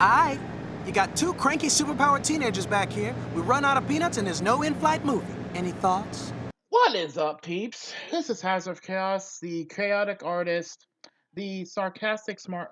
Aight. You got two cranky superpowered teenagers back here. We run out of peanuts and there's no in-flight movie. Any thoughts? What is up, peeps? This is HazardofChaos, the chaotic artist, the sarcastic one,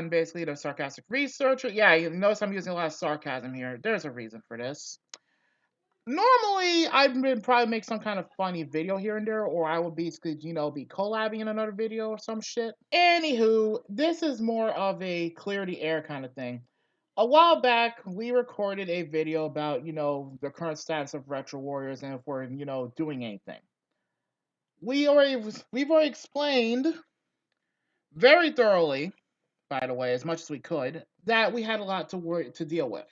basically the sarcastic researcher. Yeah, you notice I'm using a lot of sarcasm here. There's a reason for this. Normally, I'd probably make some kind of funny video here and there, or I would basically, be collabing in another video or some shit. Anywho, this is more of a clear the air kind of thing. A while back, we recorded a video about, the current status of Retro Warriors and if we're, doing anything. We've already explained very thoroughly, by the way, as much as we could, that we had a lot to deal with.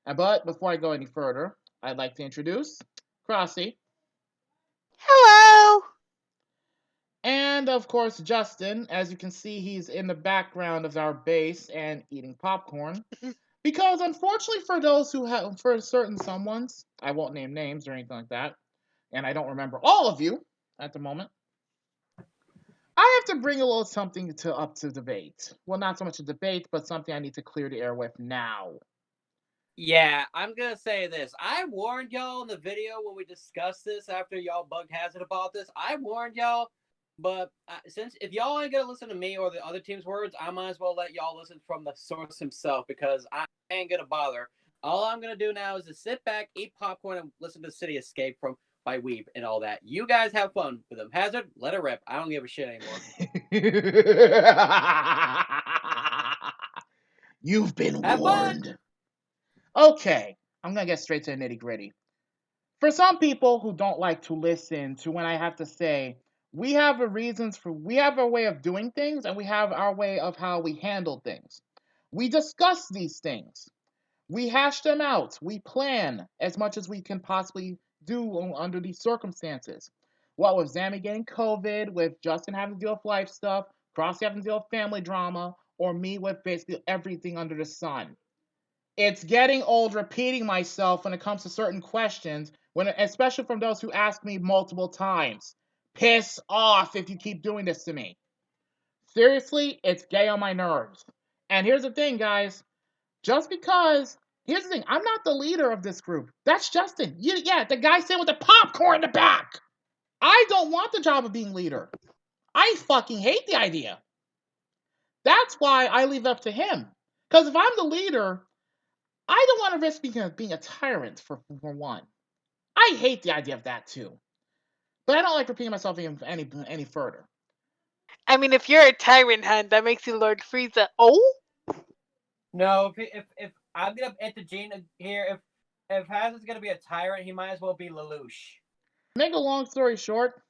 But before I go any further, I'd like to introduce Crossy. Hello! And of course, Justin. As you can see, he's in the background of our base and eating popcorn. Because unfortunately for certain someones, I won't name names or anything like that, and I don't remember all of you at the moment, I have to bring a little something up to debate. Well, not so much a debate, but something I need to clear the air with now. Yeah, I'm gonna say this. I warned y'all in the video when we discussed this after y'all bugged Hazard about this. I warned y'all, but since if y'all ain't gonna listen to me or the other team's words, I might as well let y'all listen from the source himself because I ain't gonna bother. All I'm gonna do now is just sit back, eat popcorn, and listen to City Escape by Weeb and all that. You guys have fun with them. Hazard, let it rip. I don't give a shit anymore. You've been Have warned. fun! Okay, I'm gonna get straight to the nitty gritty. For some people who don't like to listen to when I have to say, we have a way of doing things and we have our way of how we handle things. We discuss these things. We hash them out. We plan as much as we can possibly do under these circumstances. What with Zammy getting COVID, with Justin having to deal with life stuff, Crossy having to deal with family drama, or me with basically everything under the sun. It's getting old repeating myself when it comes to certain questions, especially from those who ask me multiple times. Piss off if you keep doing this to me. Seriously, it's getting on my nerves. And here's the thing, guys. Here's the thing, I'm not the leader of this group. That's Justin. Yeah, the guy sitting with the popcorn in the back. I don't want the job of being leader. I fucking hate the idea. That's why I leave it up to him. Because if I'm the leader, I don't want to risk being a tyrant for one. I hate the idea of that too. But I don't like repeating myself any further. I mean, if you're a tyrant, hun, that makes you Lord Frieza. Oh? No, if I'm gonna interject here, if Hazard's gonna be a tyrant, he might as well be Lelouch. Make a long story short,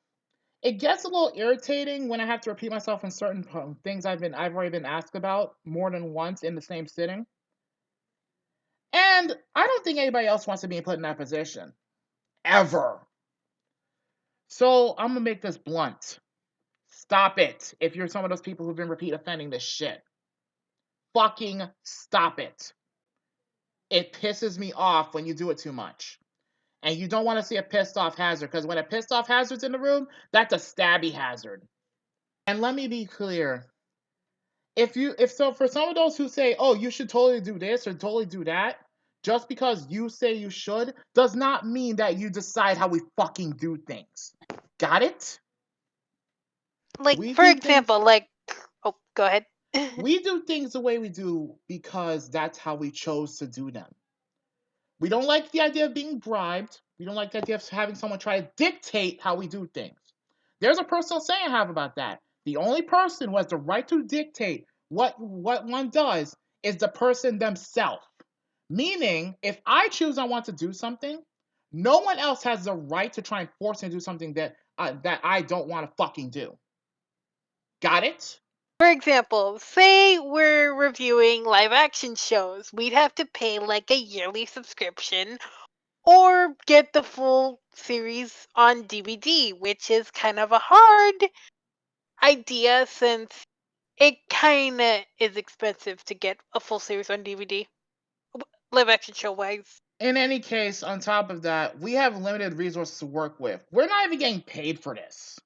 it gets a little irritating when I have to repeat myself in certain things I've already been asked about more than once in the same sitting. And I don't think anybody else wants to be put in that position. Ever. So I'm gonna make this blunt. Stop it. If you're some of those people who've been repeat offending this shit. Fucking stop it. It pisses me off when you do it too much. And you don't want to see a pissed off Hazard, because when a pissed off Hazard's in the room, that's a stabby Hazard. And let me be clear. For some of those who say, oh, you should totally do this or totally do that, just because you say you should, does not mean that you decide how we fucking do things. Got it? For example, oh, go ahead. We do things the way we do because that's how we chose to do them. We don't like the idea of being bribed. We don't like the idea of having someone try to dictate how we do things. There's a personal saying I have about that. The only person who has the right to dictate what one does is the person themselves. Meaning, if I choose I want to do something, no one else has the right to try and force me to do something that I don't want to fucking do. Got it? For example, say we're reviewing live action shows. We'd have to pay like a yearly subscription or get the full series on DVD, which is kind of a hard idea since it kind of is expensive to get a full series on DVD, live action show wise. In any case, on top of that, we have limited resources to work with. We're not even getting paid for this.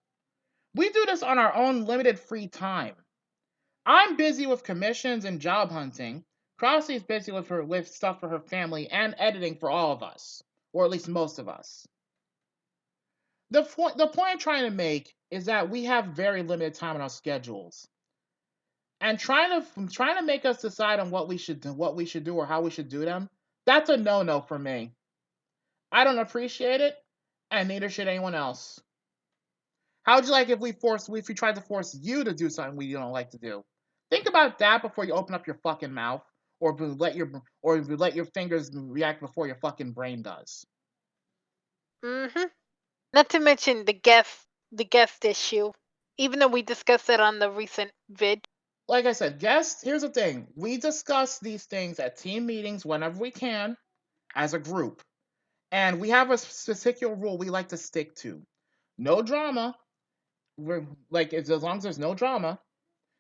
We do this on our own limited free time. I'm busy with commissions and job hunting. Crosley's busy with stuff for her family and editing for all of us, or at least most of us. The point I'm trying to make is that we have very limited time on our schedules, and trying to make us decide on what we should do or how we should do them. That's a no for me. I don't appreciate it, and neither should anyone else. How would you like if we tried to force you to do something we don't like to do? Think about that before you open up your fucking mouth, or let your fingers react before your fucking brain does. Not to mention the guest issue. Even though we discussed that on the recent vid. Like I said, guests, here's the thing. We discuss these things at team meetings whenever we can as a group. And we have a particular rule we like to stick to. No drama. As long as there's no drama,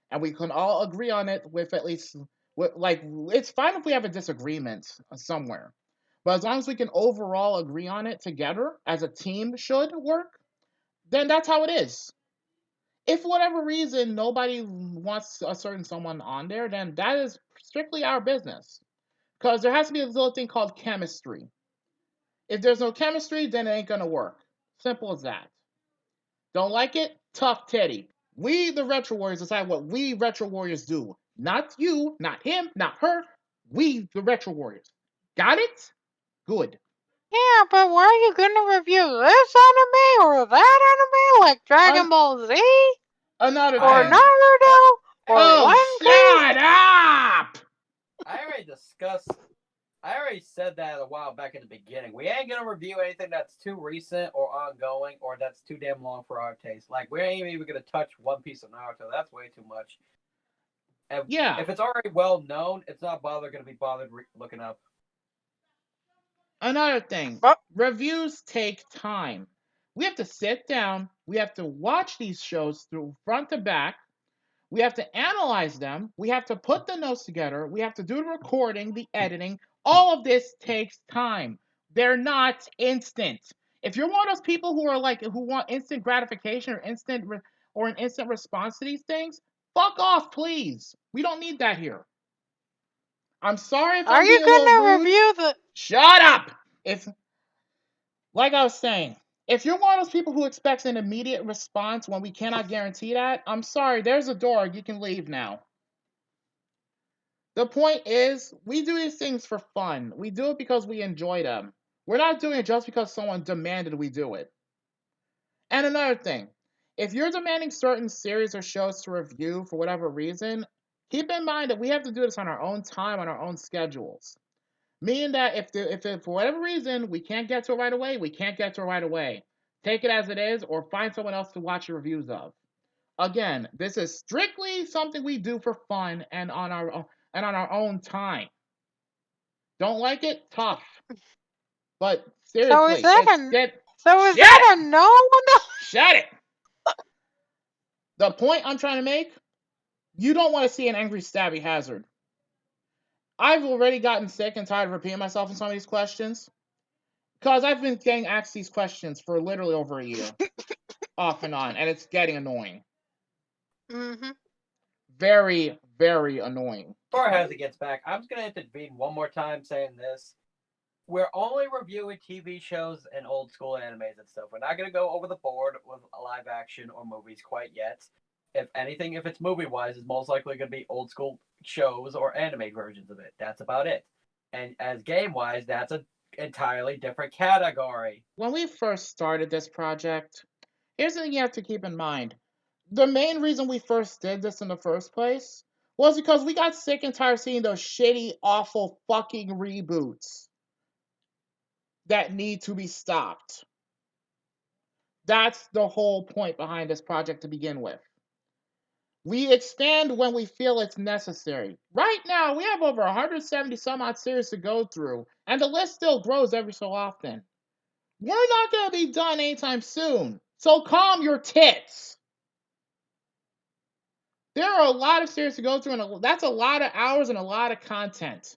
and we can all agree on it with at least, it's fine if we have a disagreement somewhere. But as long as we can overall agree on it together, as a team should work, then that's how it is. If for whatever reason nobody wants a certain someone on there, then that is strictly our business. Because there has to be a little thing called chemistry. If there's no chemistry, then it ain't gonna work. Simple as that. Don't like it? Tough titty. We, the Retro Warriors, decide what we Retro Warriors do. Not you, not him, not her. We, the Retro Warriors. Got it? Good. Yeah, but why are you gonna review this anime or that anime, like Dragon Ball Z? Another or thing. Naruto? Or One Piece? Shut up! I already said that a while back at the beginning. We ain't gonna review anything that's too recent or ongoing or that's too damn long for our taste. Like, we ain't even gonna touch One Piece or Naruto. That's way too much. And yeah. If it's already well known, it's not gonna be bothered looking up. Another thing, reviews take time. We have to sit down. We have to watch these shows through front to back. We have to analyze them. We have to put the notes together. We have to do the recording, the editing. All of this takes time. They're not instant. If you're one of those people who want instant gratification or an instant response to these things, fuck off, please. We don't need that here. I'm sorry if I'm being a little rude. Are you gonna review the... Shut up! Like I was saying, if you're one of those people who expects an immediate response when we cannot guarantee that, I'm sorry, there's a door. You can leave now. The point is, we do these things for fun. We do it because we enjoy them. We're not doing it just because someone demanded we do it. And another thing, if you're demanding certain series or shows to review for whatever reason, keep in mind that we have to do this on our own time, on our own schedules. Meaning that if for whatever reason we can't get to it right away, we can't get to it right away. Take it as it is, or find someone else to watch your reviews of. Again, this is strictly something we do for fun and on our own time. Don't like it? Tough. But seriously, is that a no? Shut it. The point I'm trying to make, you don't want to see an angry stabby Hazard. I've already gotten sick and tired of repeating myself in some of these questions. Because I've been getting asked these questions for literally over a year. Off and on. And it's getting annoying. Very, very annoying. Before Hazard gets back, I'm just going to intervene one more time saying this. We're only reviewing TV shows and old school animes and stuff. We're not going to go over the board with live action or movies quite yet. If anything, if it's movie-wise, it's most likely going to be old school shows or anime versions of it. That's about it. And as game-wise, that's an entirely different category. When we first started this project, here's the thing you have to keep in mind. The main reason we first did this in the first place was because we got sick and tired of seeing those shitty, awful fucking reboots that need to be stopped. That's the whole point behind this project to begin with. We expand when we feel it's necessary. Right now, we have over 170 some odd series to go through, and the list still grows every so often. We're not going to be done anytime soon, so calm your tits. There are a lot of series to go through, and that's a lot of hours and a lot of content.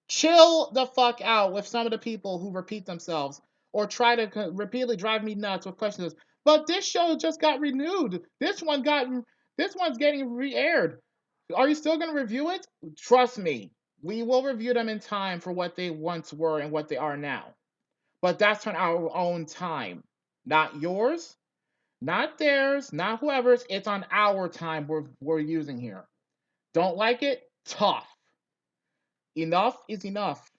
Chill the fuck out with some of the people who repeat themselves or try to repeatedly drive me nuts with questions. But this show just got renewed. This one's getting re-aired. Are you still going to review it? Trust me, we will review them in time for what they once were and what they are now. But that's on our own time, not yours, not theirs, not whoever's. It's on our time we're using here. Don't like it? Tough. Enough is enough.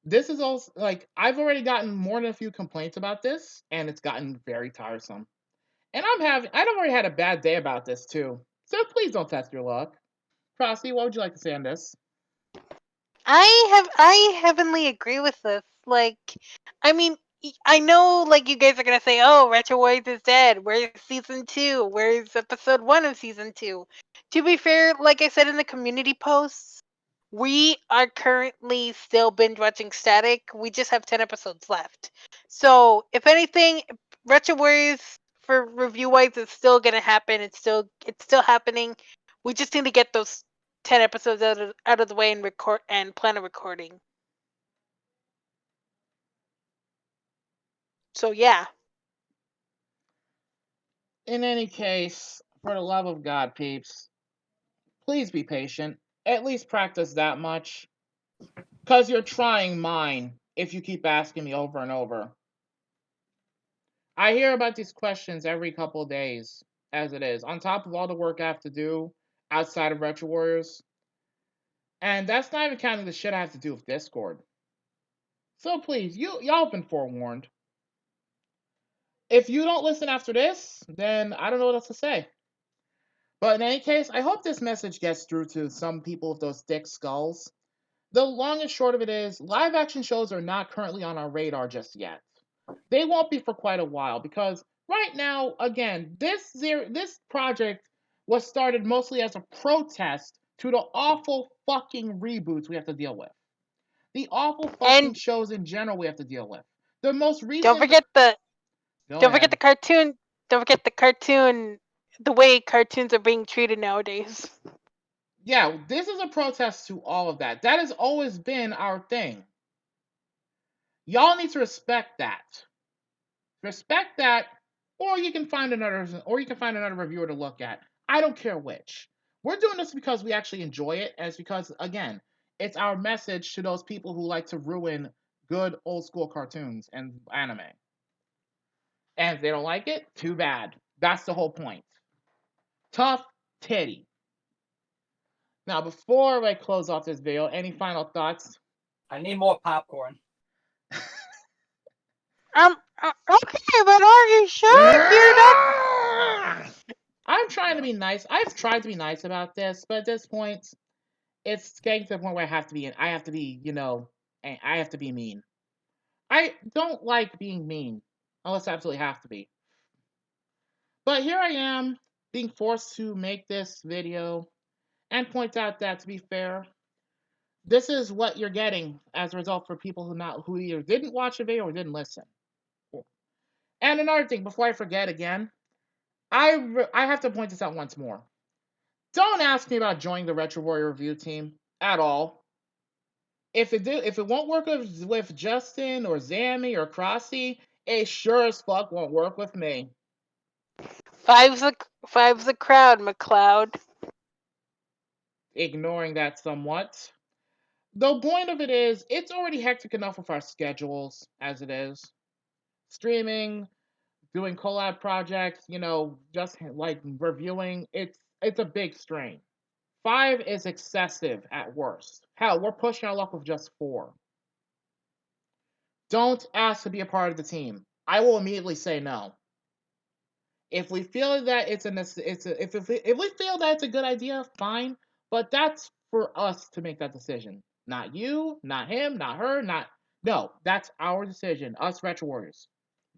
This is also like I've already gotten more than a few complaints about this, and it's gotten very tiresome. And I've already had a bad day about this too. So please don't test your luck. Frosty, what would you like to say on this? I heavily agree with this. Like, I mean, I know like you guys are gonna say, "Oh, Retro Warriors is dead. Where's season 2? Where's episode 1 of season 2?" To be fair, like I said in the community posts, we are currently still binge watching Static. We just have 10 episodes left. So, if anything, Retro Warriors for review wise is still gonna happen. It's still happening. We just need to get those 10 episodes out of the way and record and plan a recording. So yeah. In any case, for the love of God, peeps, please be patient. At least practice that much. Because you're trying mine if you keep asking me over and over. I hear about these questions every couple of days, as it is, on top of all the work I have to do outside of Retro Warriors. And that's not even counting the shit I have to do with Discord. So please, y'all have been forewarned. If you don't listen after this, then I don't know what else to say. But in any case, I hope this message gets through to some people with those thick skulls. The long and short of it is, live action shows are not currently on our radar just yet. They won't be for quite a while because right now, again, this project was started mostly as a protest to the awful fucking reboots we have to deal with. The awful fucking And shows in general we have to deal with. The most don't recent. forget the Go don't forget ahead. the cartoon. Don't forget the cartoon. The way cartoons are being treated nowadays. Yeah, this is a protest to all of that. That has always been our thing. Y'all need to respect that. Respect that, or you can find another reviewer to look at. I don't care which. We're doing this because we actually enjoy it, and it's because again, it's our message to those people who like to ruin good old school cartoons and anime. And if they don't like it, too bad. That's the whole point. Tough titty. Now, before I close off this video, any final thoughts? I need more popcorn. Okay, but are you sure you're not? I'm trying to be nice. I've tried to be nice about this, but at this point, it's getting to the point where I have to be, I have to be mean. I don't like being mean, unless I absolutely have to be. But here I am, being forced to make this video and point out that, to be fair, this is what you're getting as a result for people who either didn't watch the video or didn't listen. And another thing, before I forget again, I have to point this out once more. Don't ask me about joining the Retro Warrior review team at all. If it won't work with Justin or Zammy or Crossy, it sure as fuck won't work with me. Five's the crowd, McLeod. Ignoring that somewhat. The point of it is, it's already hectic enough with our schedules as it is. Streaming, doing collab projects, just like reviewing, it's a big strain. 5 is excessive at worst. Hell, we're pushing our luck with just 4. Don't ask to be a part of the team. I will immediately say no. If we feel that if we feel that it's a good idea, fine. But that's for us to make that decision. Not you, not him, not her, no. That's our decision. Us Retro Warriors,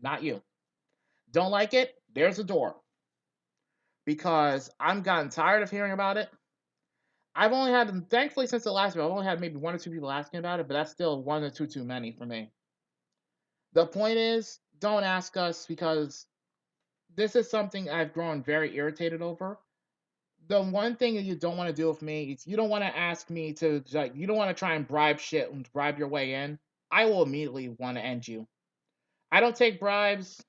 not you. Don't like it? There's a door. Because I'm gotten tired of hearing about it. I've only had, thankfully, since the last video, I've only had maybe 1 or 2 people asking about it, but that's still 1 or 2 too many for me. The point is, don't ask us because this is something I've grown very irritated over. The one thing that you don't want to do with me is you don't want to ask me to, like, you don't want to try and bribe shit and bribe your way in. I will immediately want to end you. I don't take bribes,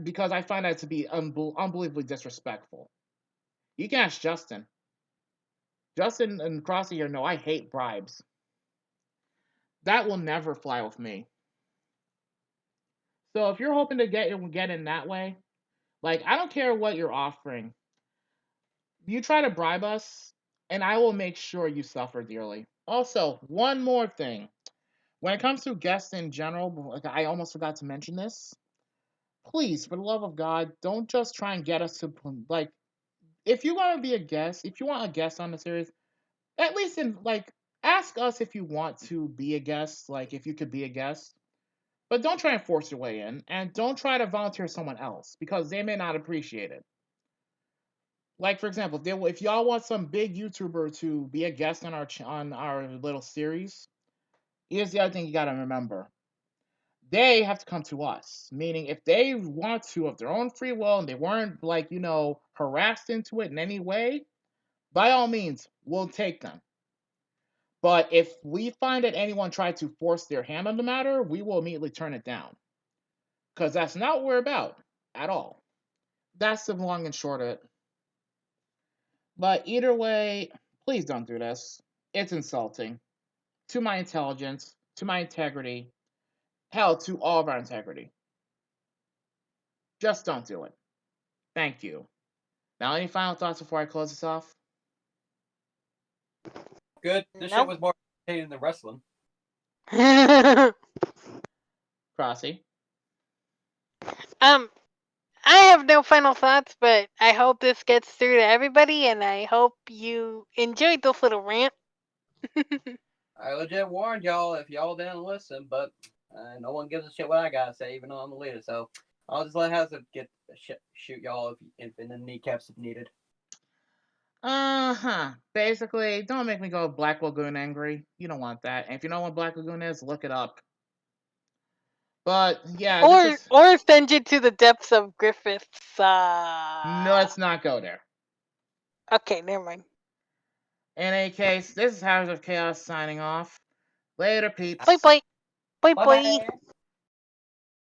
because I find that to be unbelievably disrespectful. You can ask Justin. Justin and Crossy here know I hate bribes. That will never fly with me. So if you're hoping to get in that way, like I don't care what you're offering. You try to bribe us, and I will make sure you suffer dearly. Also, one more thing. When it comes to guests in general, like I almost forgot to mention this. Please, for the love of God, don't just try and get us to like. If you want to be a guest, if you want a guest on the series, at least ask us if you want to be a guest, like if you could be a guest. But don't try and force your way in, and don't try to volunteer someone else because they may not appreciate it. Like for example, if y'all want some big YouTuber to be a guest on our little series, here's the other thing you gotta remember: they have to come to us. Meaning, if they want to of their own free will and they weren't harassed into it in any way, by all means, we'll take them. But if we find that anyone tried to force their hand on the matter, we will immediately turn it down. Because that's not what we're about at all. That's the long and short of it. But either way, please don't do this. It's insulting to my intelligence, to my integrity, hell, to all of our integrity. Just don't do it. Thank you. Now, any final thoughts before I close this off? Good. This shit Nope. was more entertaining than wrestling. Crossy? I have no final thoughts, but I hope this gets through to everybody, and I hope you enjoyed this little rant. I legit warned y'all if y'all didn't listen, but no one gives a shit what I gotta say, even though I'm the leader. So I'll just let Hazard shoot y'all if in the kneecaps if needed. Basically, don't make me go Black Lagoon angry. You don't want that. And if you know what Black Lagoon is, look it up. But yeah, or send you to the depths of Griffith's. No, let's not go there. Okay, never mind. In any case, this is Hazard of Chaos signing off. Later, peeps. Bye bye. Bye Bye bye. bye.